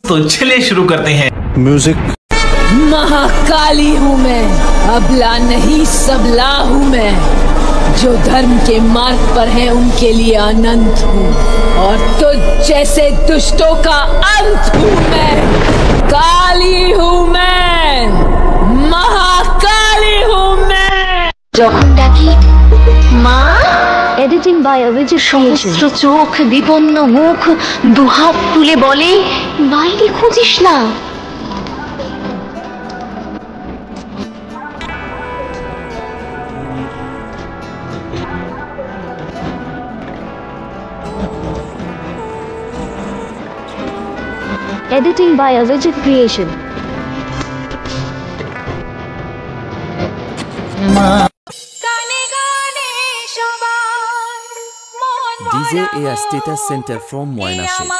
तो चलिए शुरू करते हैं। म्यूजिक। महाकाली हूँ मैं, अबला नहीं सबला हूँ मैं। जो धर्म के मार्ग पर हैं उनके लिए अनंत हूँ, और तुझ जैसे दुष्टों का अंत हूँ मैं। काली हूँ मैं, महाकाली हूँ मैं। যখন ডাকি মা, এডিটিং বাই অভিজিৎ সহস্র চোখ বিপন্ন মুখ দুহাত তুলে বলে বাইরে খুঁজিস না। Editing by Abhijit creation. DJ A status center from Moyna Sheikh.